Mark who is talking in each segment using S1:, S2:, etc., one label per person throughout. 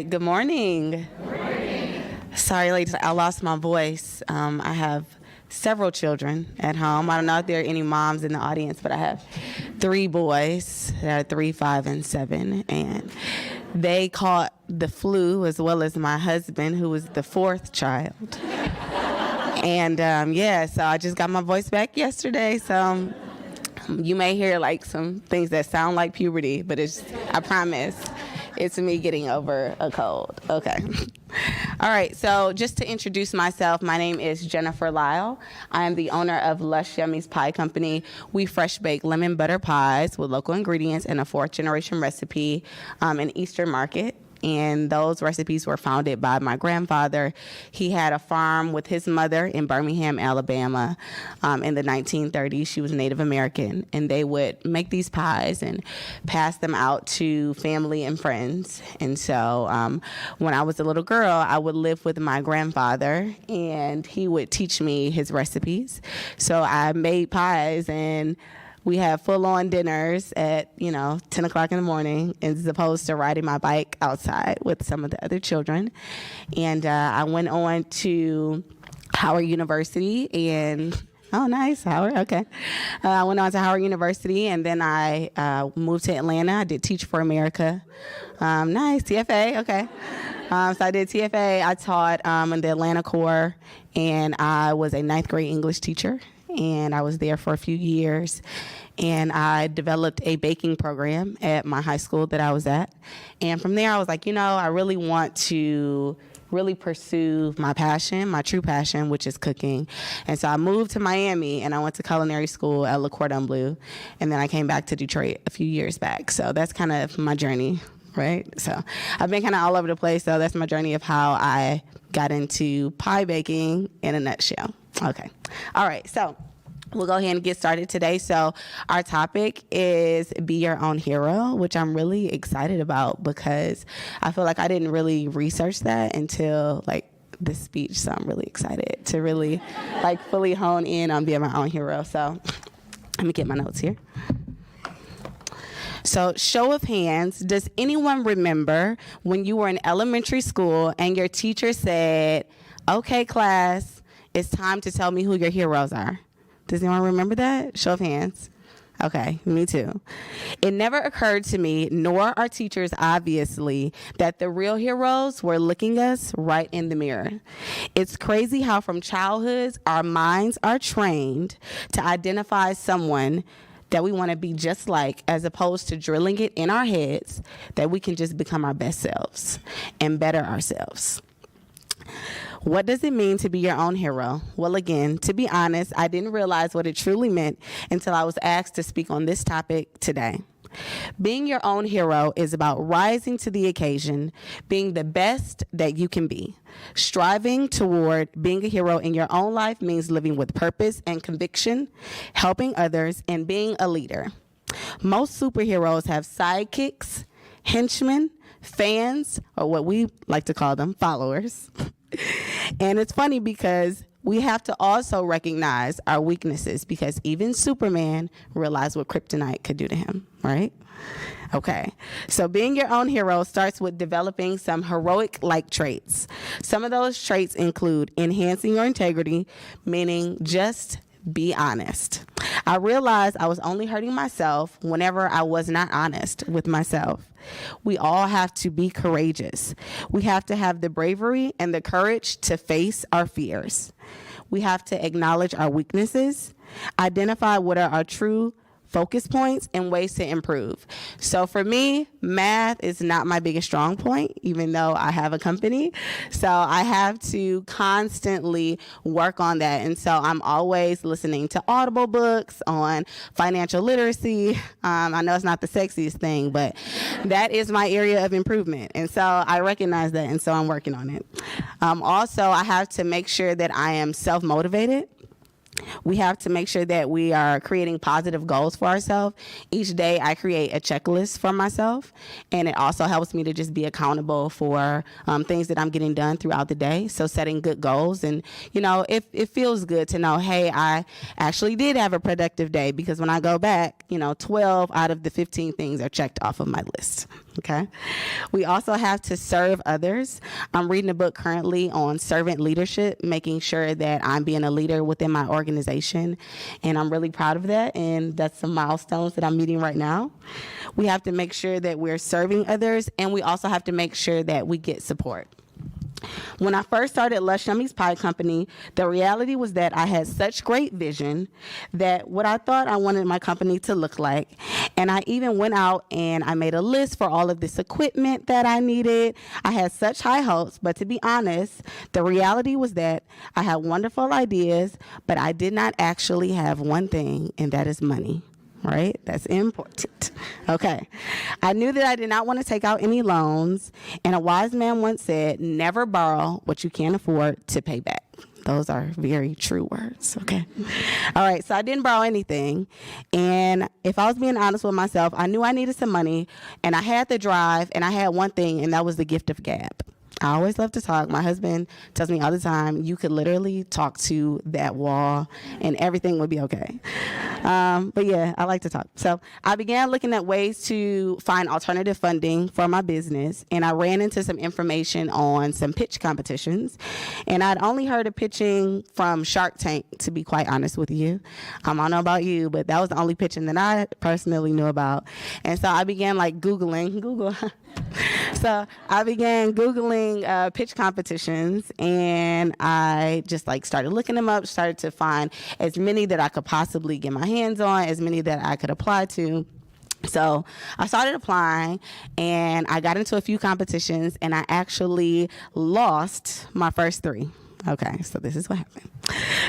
S1: Good morning. Good morning. Sorry, ladies, I lost my voice. I have several children at home. I don't know if there are any moms in the audience, but I have 3 boys that are 3, 5, and 7, and they caught the flu as well as my husband, who was the 4th child. And so I just got my voice back yesterday, so you may hear like some things that sound like puberty, but I promise, it's me getting over a cold. Okay. All right, so just to introduce myself, my name is Jennifer Lyle. I am the owner of Lush Yummies Pie Company. We fresh bake lemon butter pies with local ingredients and a 4th generation recipe in Eastern Market. And those recipes were founded by my grandfather. He had a farm with his mother in Birmingham, Alabama in the 1930s. She was Native American, and they would make these pies and pass them out to family and friends. And so when I was a little girl, I would live with my grandfather, and he would teach me his recipes. So I made pies, and we had full-on dinners at, 10 o'clock in the morning as opposed to riding my bike outside with some of the other children. And I went on to Howard University and oh, nice, Howard, okay. I went on to Howard University, and then I moved to Atlanta. I did Teach for America. Nice, TFA, okay. So I did TFA. I taught in the Atlanta Corps, and I was a 9th grade English teacher. And I was there for a few years, and I developed a baking program at my high school that I was at. And from there, I was like, I really want to really pursue my passion, my true passion, which is cooking. And so I moved to Miami, and I went to culinary school at Le Cordon Bleu, and then I came back to Detroit a few years back. So that's kind of my journey, right? So I've been kind of all over the place, so that's my journey of how I got into pie baking in a nutshell. Okay. All right. So we'll go ahead and get started today. So our topic is be your own hero, which I'm really excited about because I feel like I didn't really research that until this speech. So I'm really excited to really fully hone in on being my own hero. So let me get my notes here. So show of hands, does anyone remember when you were in elementary school and your teacher said, okay, class, it's time to tell me who your heroes are? Does anyone remember that? Show of hands. Okay, me too. It never occurred to me, nor our teachers obviously, that the real heroes were looking us right in the mirror. It's crazy how from childhood our minds are trained to identify someone that we want to be just like, as opposed to drilling it in our heads that we can just become our best selves and better ourselves. What does it mean to be your own hero? Well, again, to be honest, I didn't realize what it truly meant until I was asked to speak on this topic today. Being your own hero is about rising to the occasion, being the best that you can be. Striving toward being a hero in your own life means living with purpose and conviction, helping others, and being a leader. Most superheroes have sidekicks, henchmen, fans, or what we like to call them, followers. And it's funny because we have to also recognize our weaknesses because even Superman realized what kryptonite could do to him, right? Okay, so being your own hero starts with developing some heroic-like traits. Some of those traits include enhancing your integrity, meaning just be honest. I realized I was only hurting myself whenever I was not honest with myself. We all have to be courageous. We have to have the bravery and the courage to face our fears. We have to acknowledge our weaknesses, identify what are our true focus points and ways to improve. So for me, math is not my biggest strong point, even though I have a company. So I have to constantly work on that. And so I'm always listening to Audible books on financial literacy. I know it's not the sexiest thing, but that is my area of improvement. And so I recognize that, and so I'm working on it. Also, I have to make sure that I am self-motivated. We have to make sure that we are creating positive goals for ourselves. Each day I create a checklist for myself, and it also helps me to just be accountable for things that I'm getting done throughout the day. So setting good goals, and it feels good to know, hey, I actually did have a productive day, because when I go back, 12 out of the 15 things are checked off of my list. Okay. We also have to serve others. I'm reading a book currently on servant leadership, making sure that I'm being a leader within my organization. And I'm really proud of that. And that's some milestones that I'm meeting right now. We have to make sure that we're serving others. And we also have to make sure that we get support. When I first started Lush Yummy's Pie Company, the reality was that I had such great vision that what I thought I wanted my company to look like. And I even went out and I made a list for all of this equipment that I needed. I had such high hopes, but to be honest, the reality was that I had wonderful ideas, but I did not actually have one thing, and that is money. Right? That's important. Okay. I knew that I did not want to take out any loans, and a wise man once said, never borrow what you can't afford to pay back. Those are very true words. Okay. All right. So I didn't borrow anything. And if I was being honest with myself, I knew I needed some money, and I had the drive, and I had one thing, and that was the gift of gab. I always love to talk. My husband tells me all the time, you could literally talk to that wall and everything would be okay. But yeah, I like to talk. So I began looking at ways to find alternative funding for my business, and I ran into some information on some pitch competitions. And I'd only heard of pitching from Shark Tank, to be quite honest with you. I don't know about you, but that was the only pitching that I personally knew about. And so I began Google. So I began Googling pitch competitions, and I just started looking them up, started to find as many that I could possibly get my hands on, as many that I could apply to. So I started applying, and I got into a few competitions, and I actually lost my first 3. Okay, so this is what happened.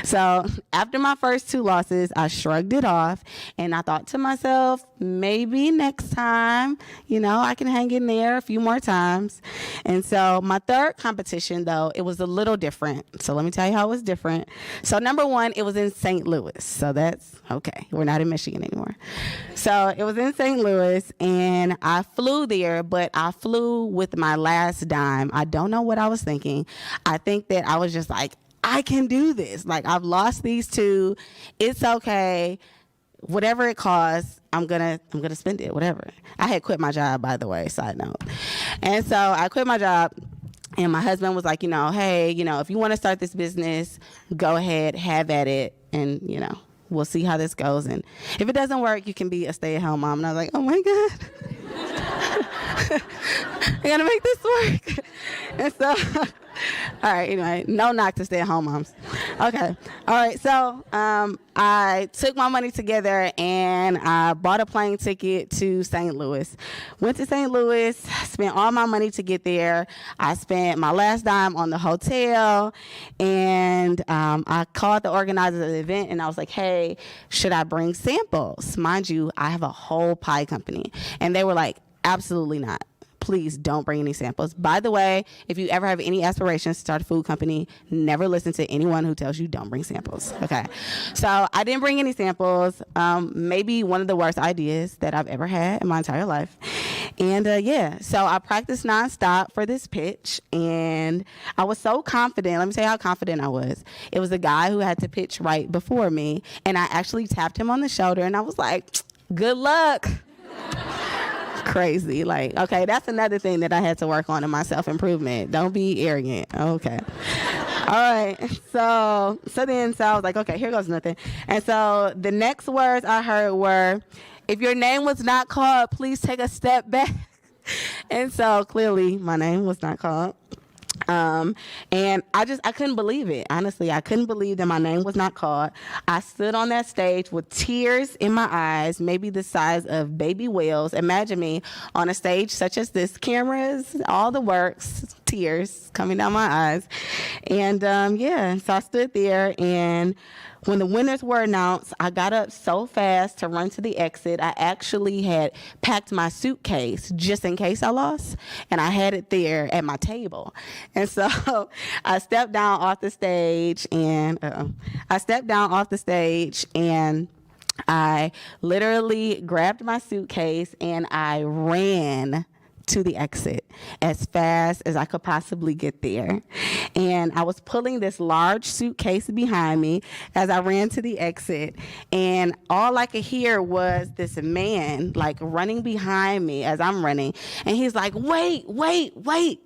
S1: So after my first 2 losses, I shrugged it off, and I thought to myself, maybe next time, I can hang in there a few more times. And so my third competition, though, it was a little different. So let me tell you how it was different. So number 1, it was in St. Louis. So that's okay. We're not in Michigan anymore. So it was in St. Louis, and I flew there, but I flew with my last dime. I don't know what I was thinking. I think that I was just I can do this. I've lost these 2. It's okay. Whatever it costs, I'm gonna spend it, whatever. I had quit my job, by the way, side note. And so I quit my job, and my husband was like, hey, if you want to start this business, go ahead, have at it, and, we'll see how this goes. And if it doesn't work, you can be a stay-at-home mom. And I was like, oh my God. I gotta make this work. And so, all right, anyway, no knock to stay-at-home moms. Okay, all right, so I took my money together, and I bought a plane ticket to St. Louis. Went to St. Louis, spent all my money to get there. I spent my last dime on the hotel, and I called the organizer of the event, and I was like, hey, should I bring samples? Mind you, I have a whole pie company. And they were like, absolutely not. Please don't bring any samples. By the way, if you ever have any aspirations to start a food company, never listen to anyone who tells you don't bring samples. Okay. So I didn't bring any samples. Maybe one of the worst ideas that I've ever had in my entire life. And so I practiced nonstop for this pitch, and I was so confident. Let me tell you how confident I was. It was a guy who had to pitch right before me, and I actually tapped him on the shoulder, and I was like, good luck. Crazy. Okay, that's another thing that I had to work on in my self-improvement. Don't be arrogant. Okay. All right. So I was like, okay, here goes nothing. And so the next words I heard were, if your name was not called, please take a step back. And so clearly my name was not called. And I couldn't believe it. Honestly, I couldn't believe that my name was not called. I stood on that stage with tears in my eyes, maybe the size of baby whales. Imagine me on a stage such as this, cameras, all the works, tears coming down my eyes. And so I stood there, and when the winners were announced, I got up so fast to run to the exit. I actually had packed my suitcase just in case I lost, and I had it there at my table. And so I stepped down off the stage, and I literally grabbed my suitcase, and I ran to the exit as fast as I could possibly get there. And I was pulling this large suitcase behind me as I ran to the exit. And all I could hear was this man like running behind me as I'm running. And he's like, wait, wait, wait.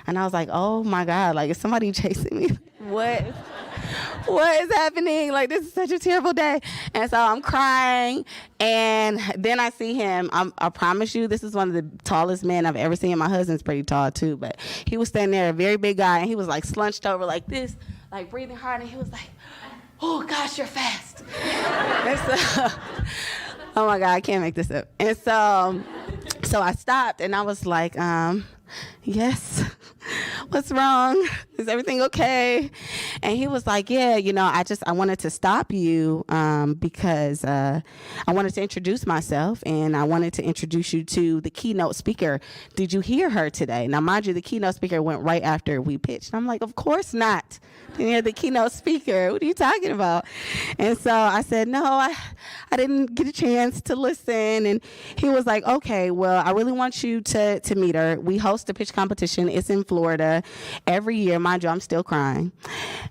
S1: And I was like, oh my God, like, is somebody chasing me? What is happening? Like, this is such a terrible day. And so I'm crying, and then I see him. I promise you, this is one of the tallest men I've ever seen. My husband's pretty tall too, but he was standing there, a very big guy, and he was like slunched over like this, like breathing hard, and he was like, oh gosh, you're fast. And so, oh my God, I can't make this up. And so I stopped, and I was like, yes, what's wrong? Is everything okay? And he was like, yeah, I wanted to stop you because I wanted to introduce myself, and I wanted to introduce you to the keynote speaker. Did you hear her today? Now, mind you, the keynote speaker went right after we pitched. I'm like, of course not. Didn't hear the keynote speaker. What are you talking about? And so I said, no, I didn't get a chance to listen. And he was like, okay, well, I really want you to meet her. We host a pitch competition. It's in Florida every year. Mind you, I'm still crying.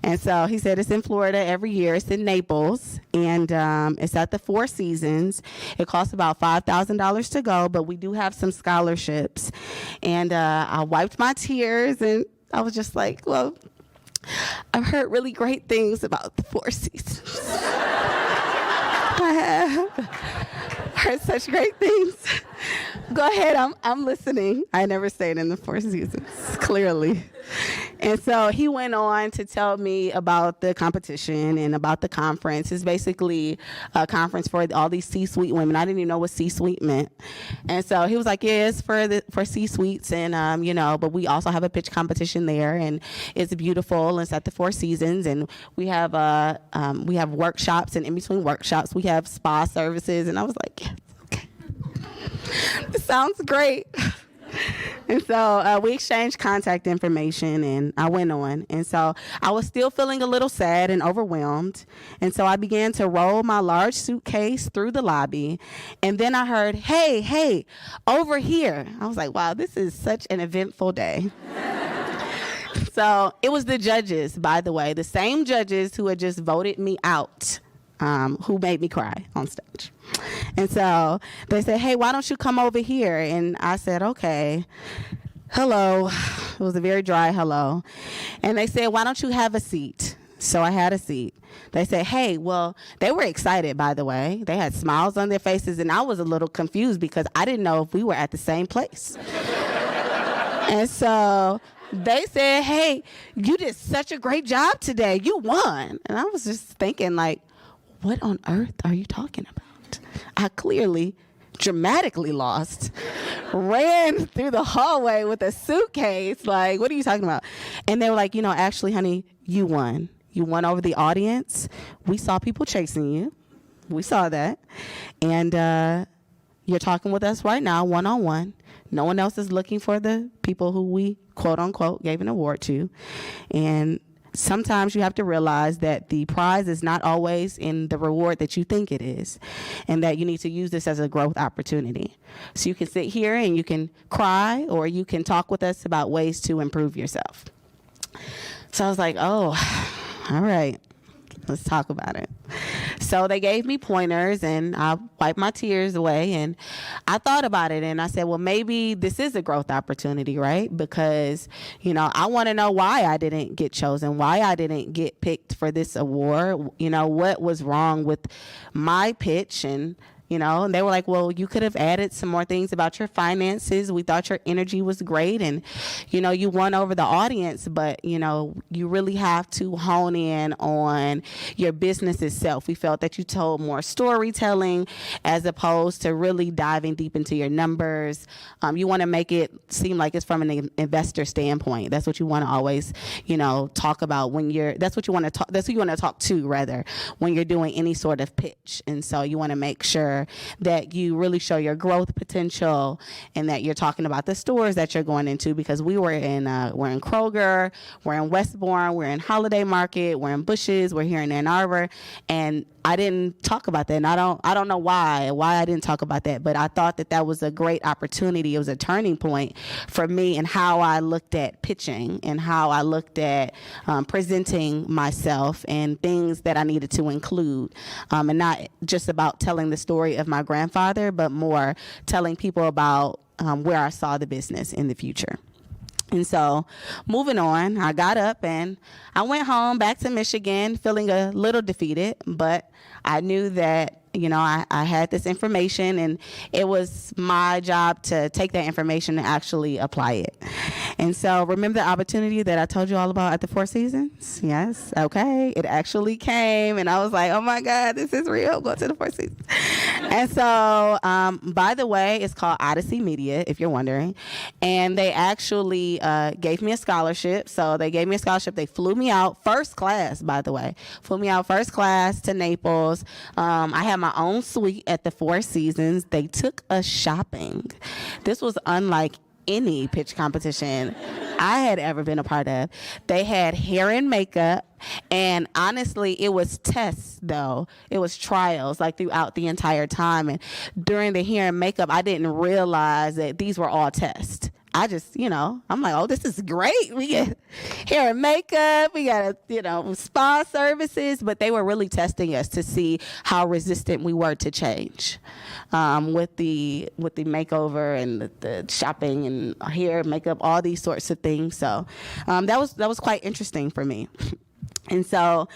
S1: And so he said it's in Florida every year. It's in Naples, and it's at the Four Seasons. It costs about $5,000 to go, but we do have some scholarships. And I wiped my tears, and I was just like, well, I've heard really great things about the Four Seasons. I have heard such great things. Go ahead, I'm listening. I never stayed in the Four Seasons, clearly. And so he went on to tell me about the competition and about the conference. It's basically a conference for all these C-suite women. I didn't even know what C-suite meant. And so he was like, yeah, it's for C-suites, and but we also have a pitch competition there, and it's beautiful. And it's at the Four Seasons, and we have workshops, and in between workshops we have spa services. And I was like, yes, okay. This sounds great. And so we exchanged contact information, and I went on. And so I was still feeling a little sad and overwhelmed. And so I began to roll my large suitcase through the lobby. And then I heard, hey, over here. I was like, wow, this is such an eventful day. So it was the judges, by the way, the same judges who had just voted me out, who made me cry on stage. And so they said, hey, why don't you come over here? And I said, okay. Hello. It was a very dry hello. And they said, why don't you have a seat? So I had a seat. They said, hey, well, they were excited, by the way. They had smiles on their faces, and I was a little confused because I didn't know if we were at the same place. And so they said, hey, you did such a great job today. You won. And I was just thinking, like, what on earth are you talking about? I clearly dramatically lost, ran through the hallway with a suitcase. Like, what are you talking about? And they were like, actually, honey, you won. You won over the audience. We saw people chasing you. We saw that. And you're talking with us right now, one-on-one. No one else is looking for the people who we, quote unquote, gave an award to. And sometimes you have to realize that the prize is not always in the reward that you think it is, and that you need to use this as a growth opportunity. So you can sit here and you can cry, or you can talk with us about ways to improve yourself. So I was like, oh, all right, let's talk about it. So they gave me pointers, and I wiped my tears away, and I thought about it, and I said, well, maybe this is a growth opportunity, right? Because, I want to know why I didn't get chosen, why I didn't get picked for this award, what was wrong with my pitch. And they were like, well, you could have added some more things about your finances. We thought your energy was great, and, you won over the audience, but, you really have to hone in on your business itself. We felt that you told more storytelling as opposed to really diving deep into your numbers. You want to make it seem like it's from an investor standpoint. That's what you want to always, talk about that's what you want to talk to, rather, when you're doing any sort of pitch. And so you want to make sure that you really show your growth potential, and that you're talking about the stores that you're going into, because we're in Kroger, we're in Westbourne, we're in Holiday Market, we're in Bushes, we're here in Ann Arbor, and I didn't talk about that, and I don't know why I didn't talk about that, but I thought that was a great opportunity. It was a turning point for me in how I looked at pitching and how I looked at presenting myself and things that I needed to include, and not just about telling the story of my grandfather, but more telling people about where I saw the business in the future. And so moving on, I got up and I went home back to Michigan feeling a little defeated, but I knew that, I had this information, and it was my job to take that information and actually apply it. And so remember the opportunity that I told you all about at the Four Seasons? Yes. Okay. It actually came, and I was like, oh my God, this is real. Go to the Four Seasons. And so, by the way, it's called Odyssey Media, if you're wondering. And they actually gave me a scholarship. So they gave me a scholarship. They flew me out first class, by the way. Flew me out first class to Naples. I had my own suite at the Four Seasons. They took us shopping. This was unlike any pitch competition I had ever been a part of. They had hair and makeup, and honestly, it was tests though. It was trials like throughout the entire time. And during the hair and makeup, I didn't realize that these were all tests. I just, I'm like, oh, this is great. We get hair and makeup. We got, spa services. But they were really testing us to see how resistant we were to change with the makeover and the shopping and hair, makeup, all these sorts of things. So that was quite interesting for me. And so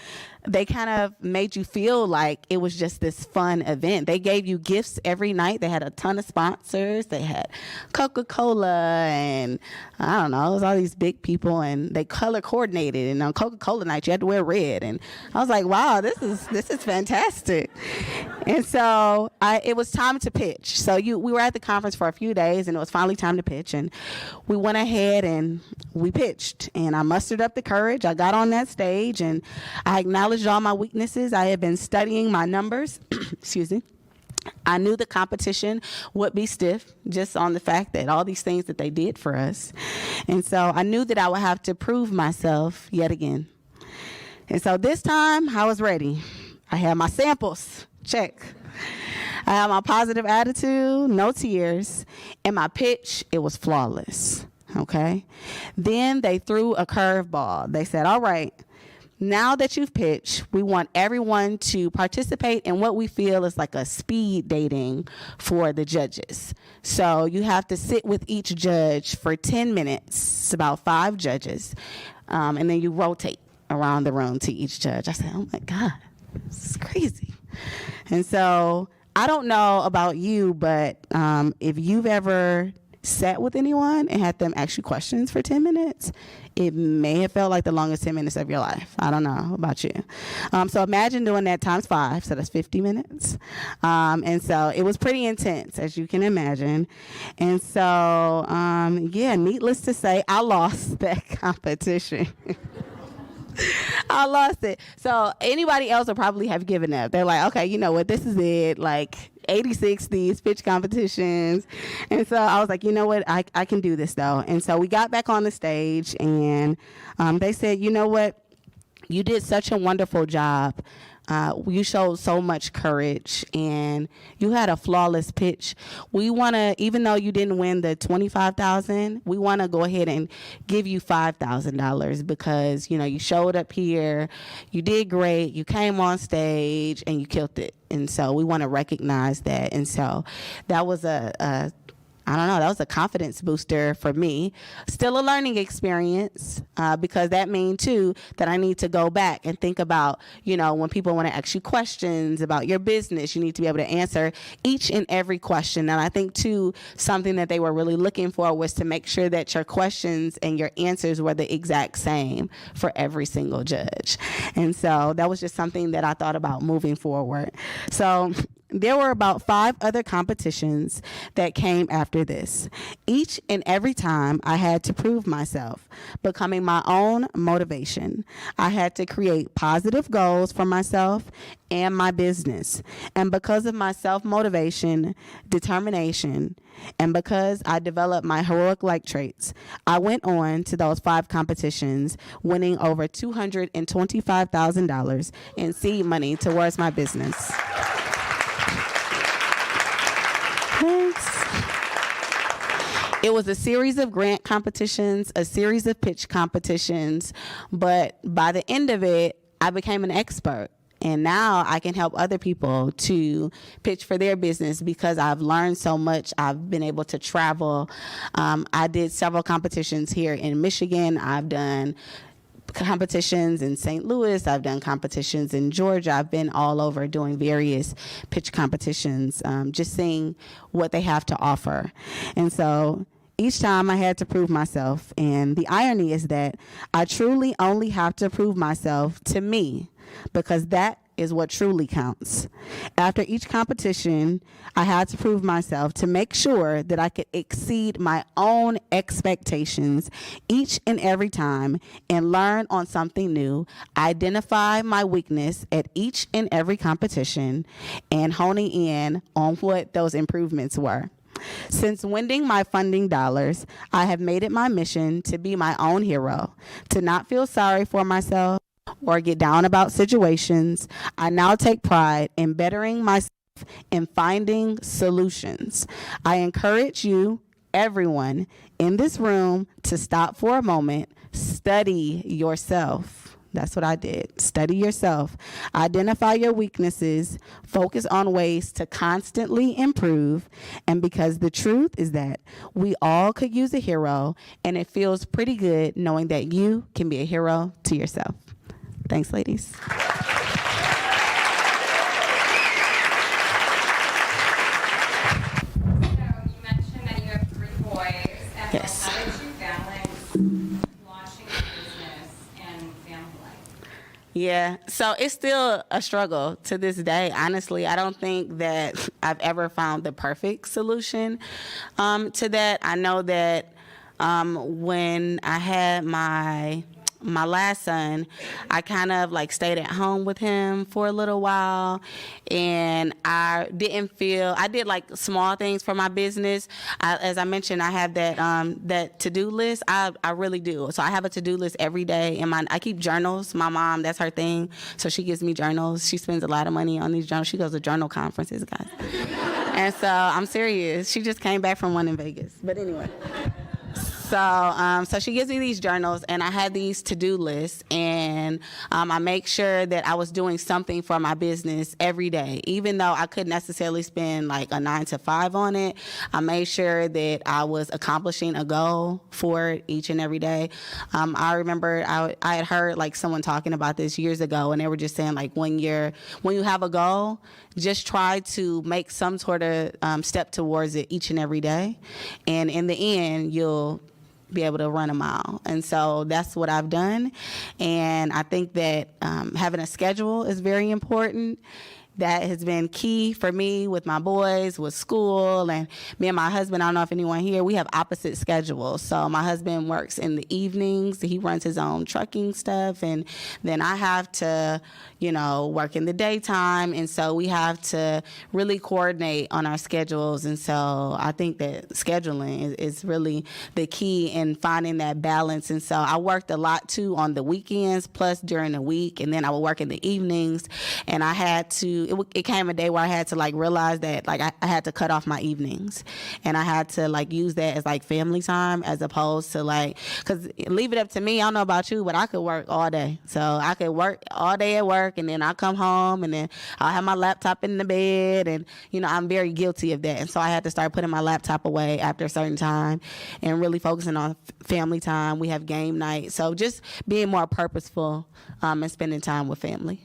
S1: they kind of made you feel like it was just this fun event. They gave you gifts every night. They had a ton of sponsors. They had Coca-Cola and I don't know, it was all these big people, and they color coordinated. And on Coca-Cola night, you had to wear red. And I was like, wow, this is fantastic. And so it was time to pitch. So we were at the conference for a few days, and it was finally time to pitch. And we went ahead and we pitched. And I mustered up the courage. I got on that stage, and I acknowledged all my weaknesses. I had been studying my numbers. Excuse me. I knew the competition would be stiff just on the fact that all these things that they did for us. And so I knew that I would have to prove myself yet again. And so this time I was ready. I had my samples. Check. I had my positive attitude, no tears, and my pitch, it was flawless. Okay. Then they threw a curveball. They said, all right, now that you've pitched, we want everyone to participate in what we feel is like a speed dating for the judges. So you have to sit with each judge for 10 minutes. It's about 5 judges. And then you rotate around the room to each judge. I said, oh my God, this is crazy. And so I don't know about you, but if you've ever sat with anyone and had them ask you questions for 10 minutes, it may have felt like the longest 10 minutes of your life. I don't know about you. So imagine doing that times 5, so that's 50 minutes. And so it was pretty intense, as you can imagine. And so, needless to say, I lost that competition. I lost it. So anybody else would probably have given up. They're like, okay, you know what, this is it. Like 86 these pitch competitions. And so I was like, you know what, I can do this though. And so we got back on the stage, and they said, you know what, you did such a wonderful job. You showed so much courage, and you had a flawless pitch. We want to, even though you didn't win the $25,000, we want to go ahead and give you $5,000 because, you showed up here, you did great, you came on stage, and you killed it. And so we want to recognize that. And so that was that was a confidence booster for me. Still a learning experience because that means, too, that I need to go back and think about, when people want to ask you questions about your business, you need to be able to answer each and every question. And I think, too, something that they were really looking for was to make sure that your questions and your answers were the exact same for every single judge. And so that was just something that I thought about moving forward. So There were about 5 other competitions that came after this. Each and every time I had to prove myself, becoming my own motivation. I had to create positive goals for myself and my business. And because of my self-motivation, determination, and because I developed my heroic-like traits, I went on to those 5 competitions, winning over $225,000 in seed money towards my business. Thanks. It was a series of grant competitions, a series of pitch competitions, but by the end of it, I became an expert. And now I can help other people to pitch for their business because I've learned so much. I've been able to travel. I did several competitions here in Michigan. I've done competitions in St. Louis. I've done competitions in Georgia. I've been all over doing various pitch competitions, just seeing what they have to offer. And so each time I had to prove myself. And the irony is that I truly only have to prove myself to me, because that is what truly counts. After each competition, I had to prove myself to make sure that I could exceed my own expectations each and every time and learn on something new, identify my weakness at each and every competition, and honing in on what those improvements were. Since winning my funding dollars, I have made it my mission to be my own hero, to not feel sorry for myself or get down about situations. I now take pride in bettering myself and finding solutions. I encourage you, everyone in this room, to stop for a moment, study yourself. That's what I did. Study yourself. Identify your weaknesses. Focus on ways to constantly improve. And because the truth is that we all could use a hero, and it feels pretty good knowing that you can be a hero to yourself. Thanks, ladies.
S2: You mentioned that you have 3 boys. And
S1: Yes.
S2: How did you balance launching a business and family life?
S1: Yeah, so it's still a struggle to this day. Honestly, I don't think that I've ever found the perfect solution to that. I know that when I had my last son, I kind of like stayed at home with him for a little while, and I did like small things for my business. As I mentioned, I have that to-do list. I really do. So I have a to-do list every day, and I keep journals. My mom, that's her thing. So she gives me journals. She spends a lot of money on these journals. She goes to journal conferences, guys. And so I'm serious. She just came back from one in Vegas. But anyway. So she gives me these journals, and I had these to-do lists, and I make sure that I was doing something for my business every day. Even though I couldn't necessarily spend like a 9 to 5 on it, I made sure that I was accomplishing a goal for it each and every day. I remember I had heard like someone talking about this years ago, and they were just saying like when you have a goal, just try to make some sort of step towards it each and every day, and in the end, you'll be able to run a mile. And so that's what I've done. And I think that having a schedule is very important. That has been key for me with my boys, with school, and me and my husband, I don't know if anyone here, we have opposite schedules. So my husband works in the evenings. He runs his own trucking stuff, and then I have to, work in the daytime. And so we have to really coordinate on our schedules. And so I think that scheduling is really the key in finding that balance. And so I worked a lot too on the weekends, plus during the week, and then I would work in the evenings, and I had to, it came a day where I had to like realize that like I had to cut off my evenings, and I had to like use that as like family time as opposed to like, because leave it up to me, I don't know about you, but I could work all day. So I could work all day at work, and then I come home, and then I'll have my laptop in the bed, and I'm very guilty of that. And so I had to start putting my laptop away after a certain time and really focusing on family time. We have game night. So just being more purposeful and spending time with family.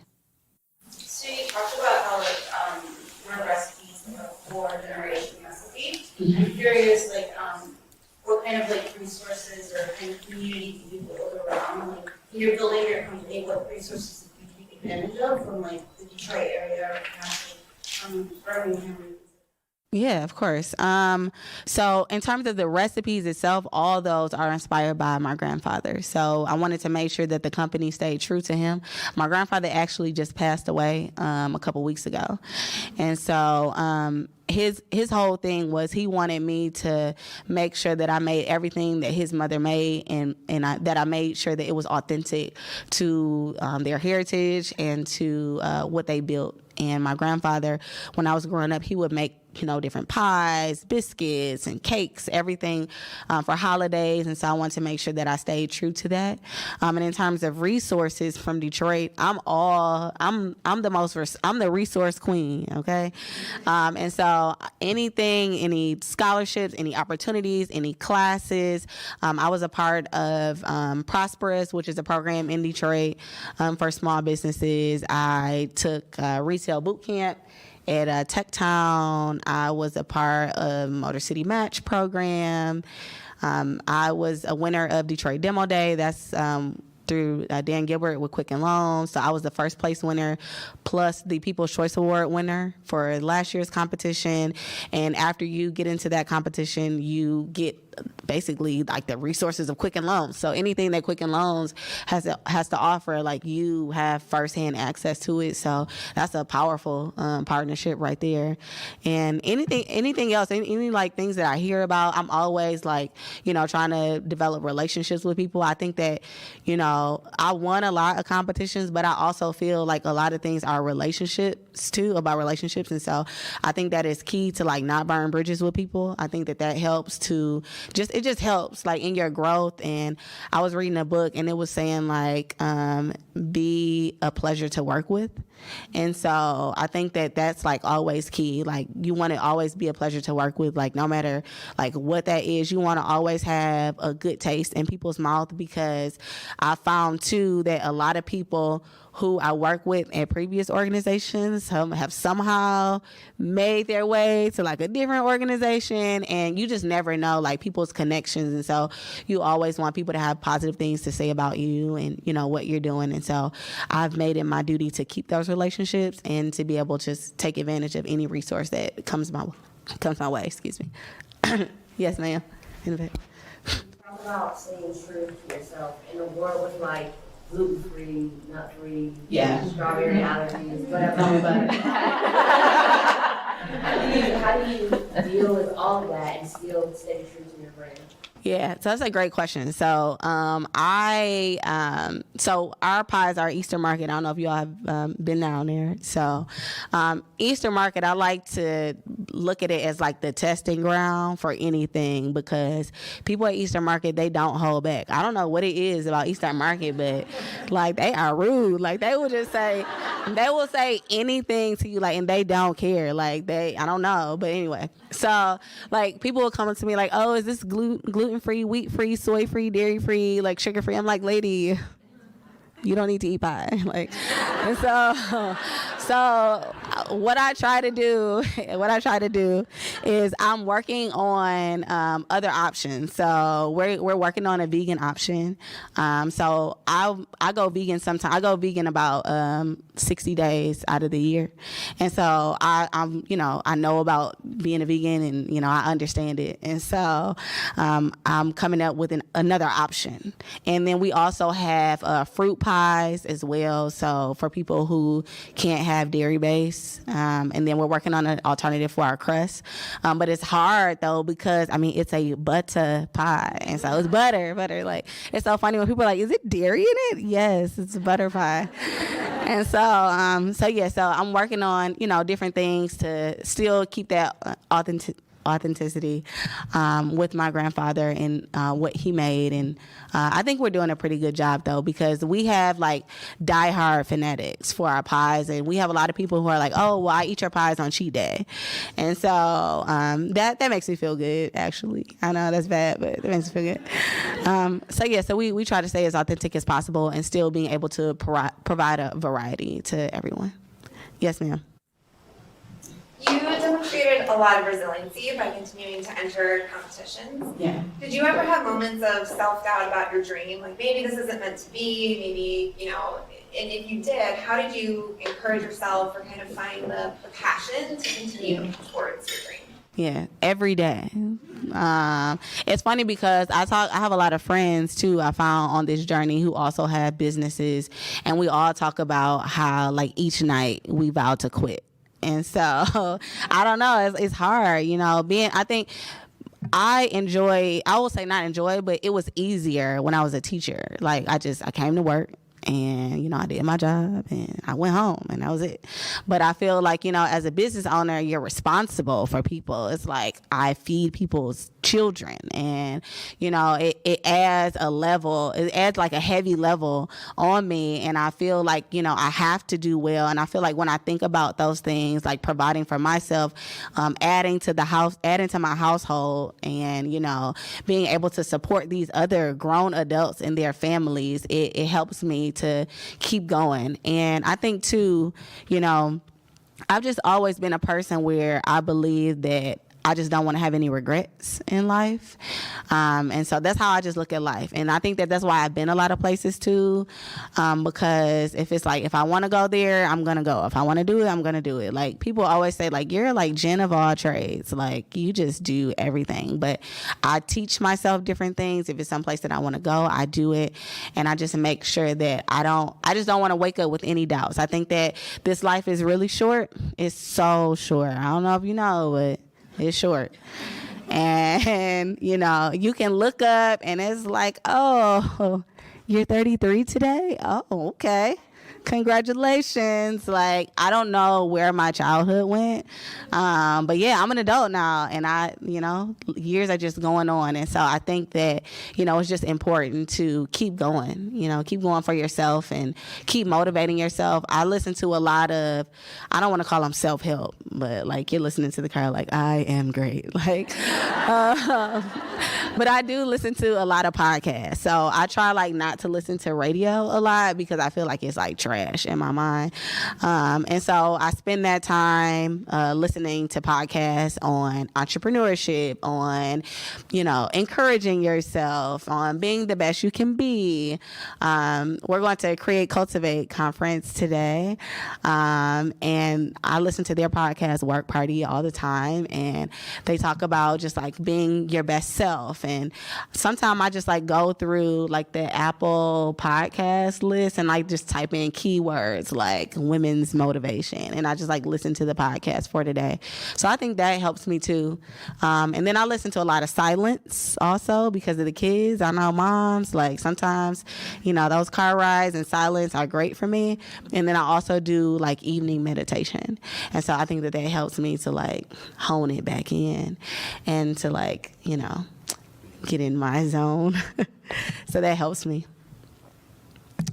S3: So you talked about how your recipes are a 4-generation recipe. I'm curious, what kind of resources or kind of community do you build around? Like when you're building your company, what resources do you take advantage of from the Detroit area or perhaps Birmingham.
S1: Yeah, of course. So in terms of the recipes itself, all those are inspired by my grandfather. So I wanted to make sure that the company stayed true to him. My grandfather actually just passed away a couple weeks ago, and so his whole thing was he wanted me to make sure that I made everything that his mother made, and that I made sure that it was authentic to their heritage and to what they built. And my grandfather, when I was growing up, he would make different pies, biscuits, and cakes, everything for holidays. And so I wanted to make sure that I stayed true to that. And in terms of resources from Detroit, I'm the resource queen. Okay. And so any scholarships, any opportunities, any classes, I was a part of Prosperous, which is a program in Detroit for small businesses. I took retail boot camp at Tech Town. I was a part of Motor City Match program. I was a winner of Detroit Demo Day. That's through Dan Gilbert with Quicken Loans. So I was the first place winner, plus the People's Choice Award winner for last year's competition. And after you get into that competition, you get basically like the resources of Quicken Loans. So anything that Quicken Loans has to offer, like, you have firsthand access to it. So that's a powerful partnership right there. And anything else, any like things that I hear about, I'm always like, trying to develop relationships with people. I think that, I won a lot of competitions, but I also feel like a lot of things are relationships too, about relationships. And so I think that is key to like not burn bridges with people. I think that helps to it just helps like in your growth. And I was reading a book and it was saying like, be a pleasure to work with. And so I think that that's like always key. Like, you want to always be a pleasure to work with, like no matter like what that is. You want to always have a good taste in people's mouth, because I found too that a lot of people who I work with at previous organizations have somehow made their way to like a different organization, and you just never know like people's connections. And so you always want people to have positive things to say about you and what you're doing. And so I've made it my duty to keep those relationships and to be able to just take advantage of any resource that comes my way. Excuse me. Yes, ma'am. In the back.
S4: Talk about staying true to yourself in a world with like gluten-free, nut-free, strawberry allergies, whatever. How do you deal with all of that and still stay true to your brand?
S1: Yeah, so that's a great question. So so our pies are Easter Market. I don't know if y'all have been down there. So Easter Market, I like to look at it as like the testing ground for anything, because people at Easter Market, they don't hold back. I don't know what it is about Easter Market, but like they are rude. Like they will say anything to you, like, and they don't care. Like I don't know, but anyway. So like people will come up to me like, oh, is this gluten-free, wheat-free, soy-free, dairy-free, like sugar-free? I'm like, lady, you don't need to eat pie. Like, and so what I try to do is I'm working on other options. So we're working on a vegan option. So I go vegan sometimes. I go vegan about 60 days out of the year. And so I'm I know about being a vegan, and I understand it. And so I'm coming up with another option. And then we also have fruit pies as well. So for people who can't have dairy base, and then we're working on an alternative for our crust. But it's hard though, because it's a butter pie, and so it's butter. Like, it's so funny when people are like, "Is it dairy in it?" Yes, it's a butter pie. And so I'm working on different things to still keep that authenticity with my grandfather and what he made. And I think we're doing a pretty good job though, because we have like diehard fanatics for our pies, and we have a lot of people who are like, oh, well, I eat your pies on cheat day. And so that makes me feel good, actually. I know that's bad, but it makes me feel good. So we try to stay as authentic as possible and still being able to provide a variety to everyone. Yes, ma'am.
S5: You demonstrated a lot of resiliency by continuing to enter competitions.
S1: Yeah.
S5: Did you ever have moments of self-doubt about your dream? Like, maybe this isn't meant to be, maybe, And if you did, how did you encourage yourself or kind of find the passion to continue towards your dream?
S1: Yeah, every day. It's funny because I have a lot of friends too I found on this journey who also have businesses, and we all talk about how like each night we vow to quit. And so I don't know, it's hard, you know, I think I will say not enjoy, but it was easier when I was a teacher. Like I came to work, and, you know, I did my job and I went home and that was it. But I feel like, you know, as a business owner, you're responsible for people. It's like I feed people's children, and, you know, it adds like a heavy level on me. And I feel like, you know, I have to do well. And I feel like when I think about those things, like providing for myself, adding to my household, and, you know, being able to support these other grown adults and their families, it helps me to keep going. And I think too, you know, I've just always been a person where I believe that I just don't want to have any regrets in life. And so that's how I just look at life. And I think that's why I've been a lot of places too, because if I want to go there, I'm going to go. If I want to do it, I'm going to do it. Like people always say, like, you're like Jen of all trades. Like you just do everything. But I teach myself different things. If it's someplace that I want to go, I do it. And I just make sure that I just don't want to wake up with any doubts. I think that this life is really short. It's so short. I don't know if you know, but it's short. And, you know, you can look up and it's like, oh, you're 33 today? Oh, okay. Congratulations. Like, I don't know where my childhood went. But yeah, I'm an adult now, and you know, years are just going on. And so I think that, you know, it's just important to keep going, you know, keep going for yourself and keep motivating yourself. I listen to a lot of, I don't want to call them self-help, but like you're listening to the car, like, I am great. Like, but I do listen to a lot of podcasts. So I try like not to listen to radio a lot because I feel like it's like trash in my mind. And so I spend that time listening to podcasts on entrepreneurship, on, you know, encouraging yourself, on being the best you can be. We're going to Create Cultivate conference today. And I listen to their podcast, Work Party, all the time. And they talk about just like being your best self. And sometimes I just like go through like the Apple podcast list and like just type in keywords like women's motivation, and I just like listen to the podcast for today. So I think that helps me too. And then I listen to a lot of silence also because of the kids. I know moms, like sometimes, you know, those car rides and silence are great for me. And then I also do like evening meditation. And so I think that helps me to like hone it back in and to like, you know, get in my zone. So that helps me.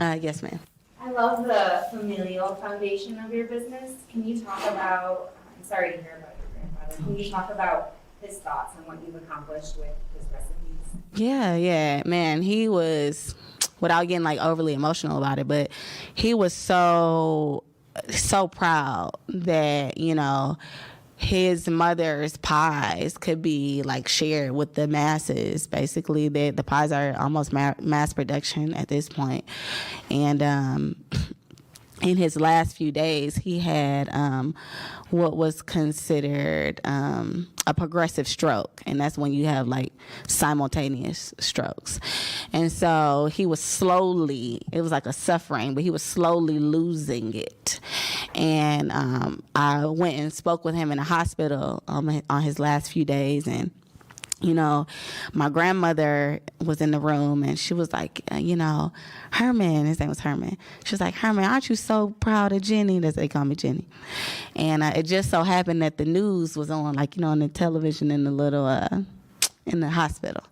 S1: Yes, ma'am.
S6: I love the familial foundation of your business. Can you talk about, I'm sorry to hear about your grandfather, can you talk about his thoughts on what you've accomplished with his recipes?
S1: Yeah, man, he was, without getting like overly emotional about it, but he was so proud that, you know, his mother's pies could be like shared with the masses. Basically, the pies are almost mass production at this point. And in his last few days, he had what was considered a progressive stroke, and that's when you have like simultaneous strokes. And so he was slowly, it was like a suffering, but he was slowly losing it. And I went and spoke with him in a hospital on his last few days, and you know, my grandmother was in the room and she was like, you know, Herman, his name was Herman. She was like, Herman, aren't you so proud of Jenny? That's they call me Jenny. And it just so happened that the news was on, like, you know, on the television in the little, in the hospital.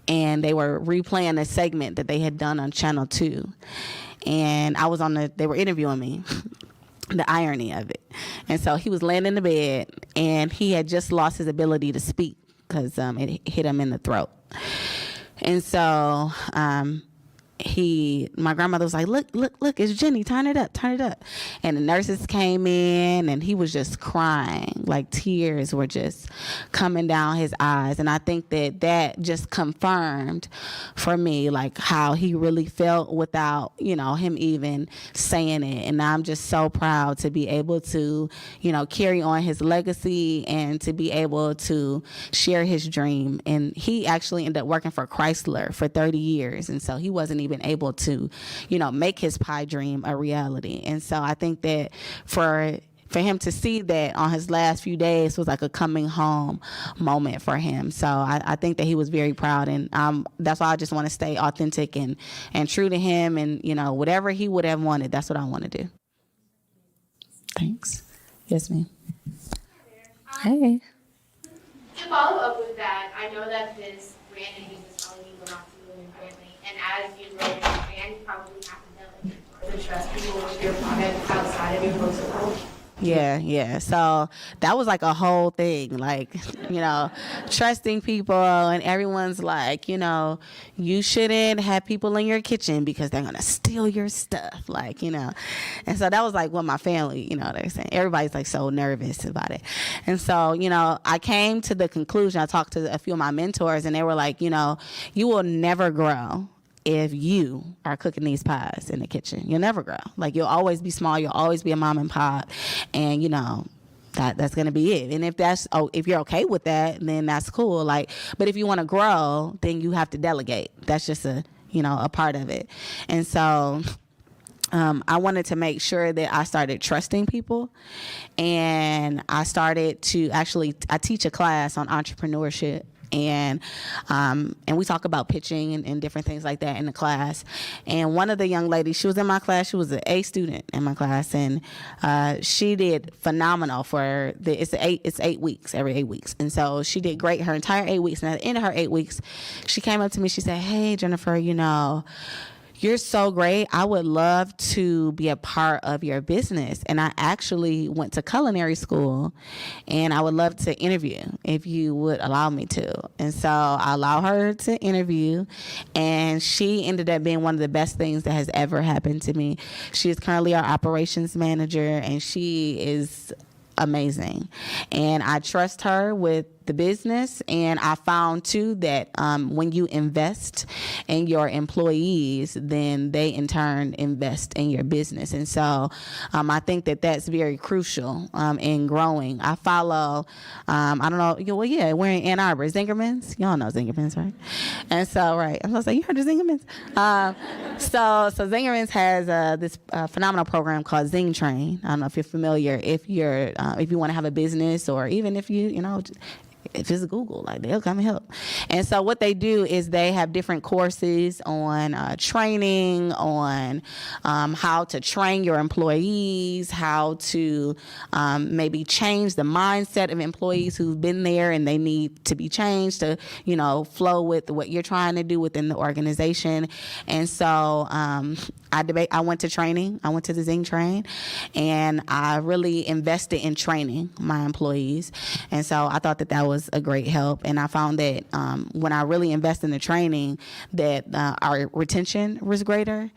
S1: And they were replaying a segment that they had done on Channel 2. And I was they were interviewing me. The irony of it. And so he was laying in the bed and he had just lost his ability to speak because it hit him in the throat. And so my grandmother was like, look, it's Jenny, turn it up. And the nurses came in, and he was just crying, like tears were just coming down his eyes. And I think that just confirmed for me, like, how he really felt without, him even saying it. And I'm just so proud to be able to, carry on his legacy and to be able to share his dream. And he actually ended up working for Chrysler for 30 years. And so he wasn't even able to, make his pie dream a reality. And so I think that for him to see that on his last few days was like a coming home moment for him. So I think that he was very proud, and that's why I just want to stay authentic and true to him, and whatever he would have wanted, that's what I want to do. Thanks. Yes, ma'am. Hey.
S7: To follow up with that, I know that this brand and business probably belongs to you and your family, and as you grow your brand, you probably have to delegate to trust people with your product outside of your close world.
S1: Yeah. So that was like a whole thing, like, trusting people, and everyone's like, you shouldn't have people in your kitchen because they're going to steal your stuff. Like, and so that was like what my family, they're saying. Everybody's like so nervous about it. And so, I came to the conclusion, I talked to a few of my mentors, and they were like, you will never grow if you are cooking these pies in the kitchen. You'll never grow. Like, you'll always be small. You'll always be a mom and pop. And, that's going to be it. And if you're okay with that, then that's cool. Like, but if you want to grow, then you have to delegate. That's just a part of it. And so I wanted to make sure that I started trusting people, and I started to I teach a class on entrepreneurship. And we talk about pitching and different things like that in the class. And one of the young ladies, she was in my class. She was an A student in my class, and she did phenomenal for it's 8 weeks, every 8 weeks. And so she did great her entire 8 weeks. And at the end of her 8 weeks, she came up to me. She said, "Hey, Jennifer, you're so great. I would love to be a part of your business. And I actually went to culinary school, and I would love to interview if you would allow me to." And so I allowed her to interview, and she ended up being one of the best things that has ever happened to me. She is currently our operations manager, and she is amazing. And I trust her with the business. And I found too that when you invest in your employees, then they in turn invest in your business. And so I think that that's very crucial in growing. I follow, I don't know, we're in Ann Arbor, Zingerman's. Y'all know Zingerman's, right? And so, right, I'm going to say, you heard of Zingerman's? So Zingerman's has this phenomenal program called Zing Train. I don't know if you're familiar. If you want to have a business, or even if if it's Google, like, they'll come and help. And so what they do is they have different courses on training, on how to train your employees, how to maybe change the mindset of employees who've been there and they need to be changed to, flow with what you're trying to do within the organization. And so I went to training. I went to the Zing Train, and I really invested in training my employees. And so I thought that was a great help. And I found that when I really invest in the training, that our retention was greater.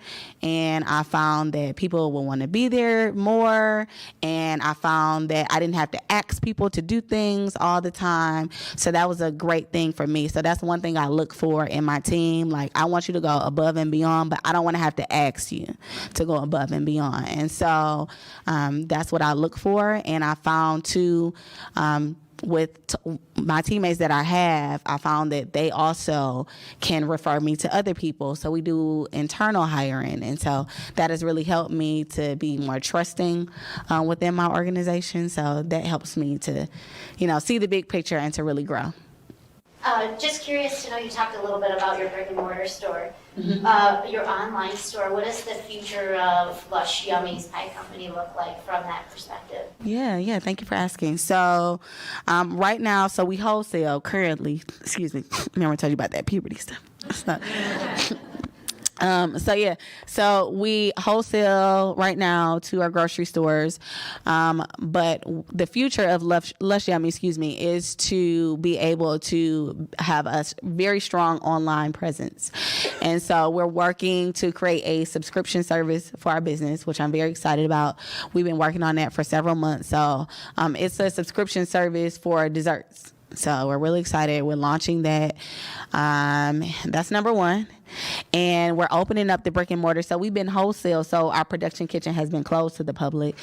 S1: And I found that people will want to be there more. And I found that I didn't have to ask people to do things all the time. So that was a great thing for me. So that's one thing I look for in my team. Like, I want you to go above and beyond, but I don't want to have to ask you to go above and beyond. And so that's what I look for. And I found too, with my teammates that I have, I found that they also can refer me to other people. So we do internal hiring. And so that has really helped me to be more trusting within my organization. So that helps me to, see the big picture and to really grow.
S7: Just curious to know, you talked a little bit about your brick and mortar store. Your online store, what does the future of Lush Yummy's Pie Company look like from that perspective?
S1: Yeah, thank you for asking. So right now, we wholesale currently, excuse me, remember I told you about that puberty stuff. So we wholesale right now to our grocery stores, but the future of Lush Yummy, is to be able to have a very strong online presence, and so we're working to create a subscription service for our business, which I'm very excited about. We've been working on that for several months. So it's a subscription service for desserts. So we're really excited. We're launching that. That's number one. And we're opening up the brick and mortar. So we've been wholesale. So our production kitchen has been closed to the public.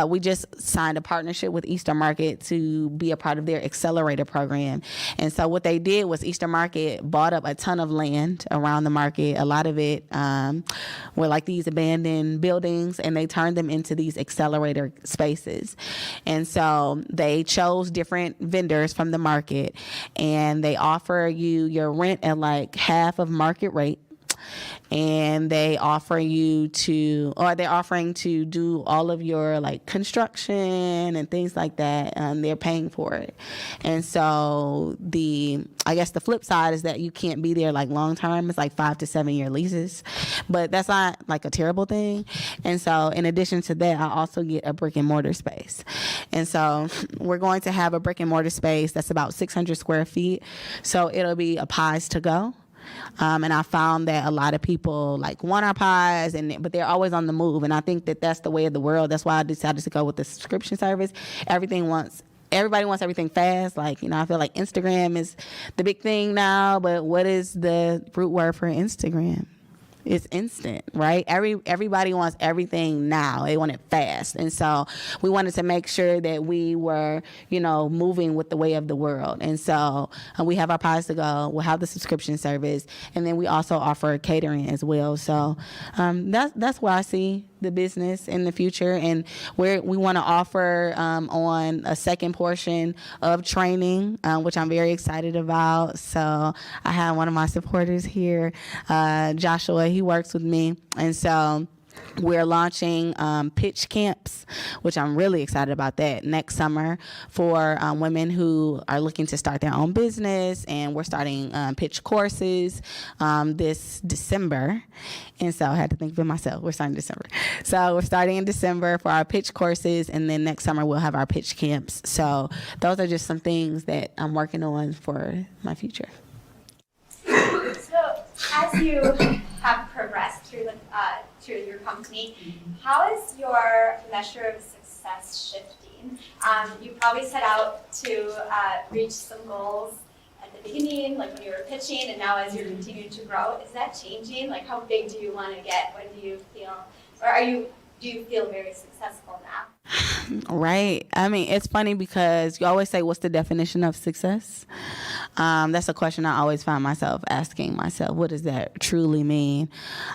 S1: We just signed a partnership with Easter Market to be a part of their accelerator program. And so what they did was Easter Market bought up a ton of land around the market. A lot of it were like these abandoned buildings, and they turned them into these accelerator spaces. And so they chose different vendors from the market, and they offer you your rent at like half of market rate. And they're offering to do all of your like construction and things like that. They're paying for it. And so I guess the flip side is that you can't be there like long term. It's like 5 to 7 year leases, but that's not like a terrible thing. And so in addition to that, I also get a brick and mortar space. And so we're going to have a brick and mortar space that's about 600 square feet. So it'll be a pies to go. And I found that a lot of people like want our pies, but they're always on the move. And I think that that's the way of the world. That's why I decided to go with the subscription service. Everybody wants everything fast. Like, I feel like Instagram is the big thing now, but what is the root word for Instagram? It's instant, right? Everybody wants everything now. They want it fast. And so we wanted to make sure that we were, moving with the way of the world. And so we have our pies to go. We'll have the subscription service. And then we also offer catering as well. So that's where I see the business in the future. And we want to offer on a second portion of training, which I'm very excited about. So I have one of my supporters here, Joshua. He works with me. And so we're launching pitch camps, which I'm really excited about that, next summer for women who are looking to start their own business. And we're starting pitch courses this December. And so I had to think of it myself. We're starting in December. So we're starting in December for our pitch courses. And then next summer we'll have our pitch camps. So those are just some things that I'm working on for my future.
S7: So as you have progressed through your company, how is your measure of success shifting? You probably set out to reach some goals at the beginning, like when you were pitching, and now as you're continuing to grow, is that changing? Like, how big do you want to get? When do you feel, or do you feel very successful now?
S1: Right. I mean, it's funny because you always say, what's the definition of success? That's a question I always find myself asking myself. What does that truly mean?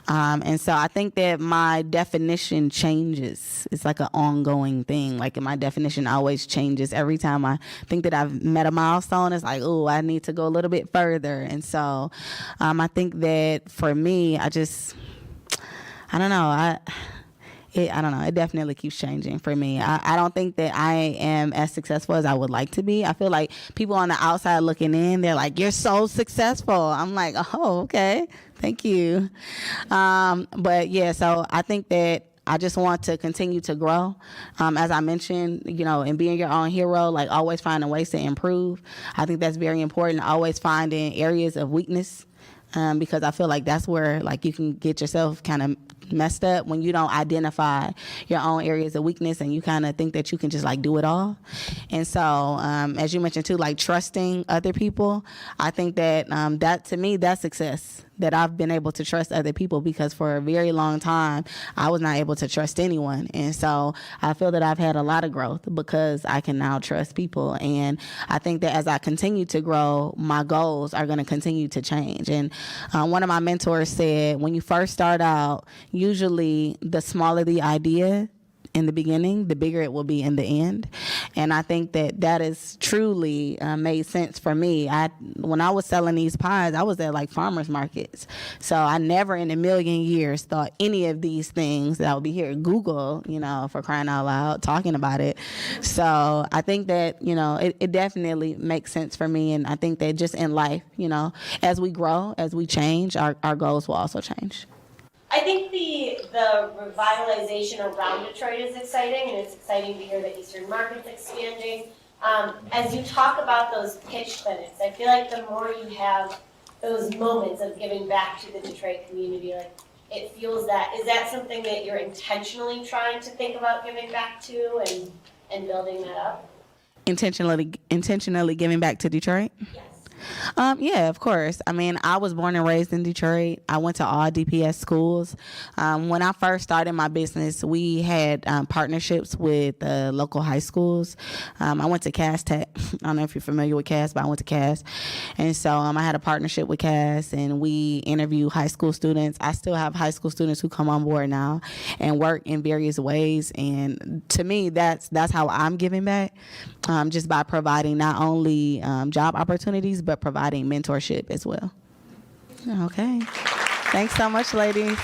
S1: And so I think that my definition changes. It's like an ongoing thing. Like my definition always changes every time I think that I've met a milestone. It's like, oh, I need to go a little bit further. And so I think that for me, I don't know. It definitely keeps changing for me. I don't think that I am as successful as I would like to be. I feel like people on the outside looking in, they're like, you're so successful. I'm like, oh, okay. Thank you. But yeah, so I think that I just want to continue to grow. As I mentioned, and being your own hero, like always finding ways to improve. I think that's very important. Always finding areas of weakness. Because I feel like that's where like you can get yourself kind of messed up when you don't identify your own areas of weakness and you kind of think that you can just like do it all. And so as you mentioned too, like trusting other people, I think that that to me, that's success. That I've been able to trust other people, because for a very long time I was not able to trust anyone. And so I feel that I've had a lot of growth because I can now trust people. And I think that as I continue to grow, my goals are going to continue to change. And one of my mentors said, when you first start out, usually the smaller the idea in the beginning, the bigger it will be in the end. And I think that that is truly made sense for me. When I was selling these pies, I was at like farmers markets. So I never in a million years thought any of these things that I would be here at Google, for crying out loud, talking about it. So I think that, it definitely makes sense for me. And I think that just in life, as we grow, as we change, our goals will also change.
S8: I think the revitalization around Detroit is exciting, and it's exciting to hear that Eastern Market's expanding. As you talk about those pitch clinics, I feel like the more you have those moments of giving back to the Detroit community, like it feels that, is that something that you're intentionally trying to think about giving back to and building that up?
S1: Intentionally giving back to Detroit?
S8: Yes.
S1: Yeah, of course. I mean, I was born and raised in Detroit. I went to all DPS schools. When I first started my business, we had partnerships with local high schools. I went to Cass Tech. I don't know if you're familiar with Cass, but I went to Cass. And so I had a partnership with Cass, and we interview high school students. I still have high school students who come on board now and work in various ways. And to me, that's how I'm giving back, just by providing not only job opportunities, but providing mentorship as well. Okay. Thanks so much, ladies.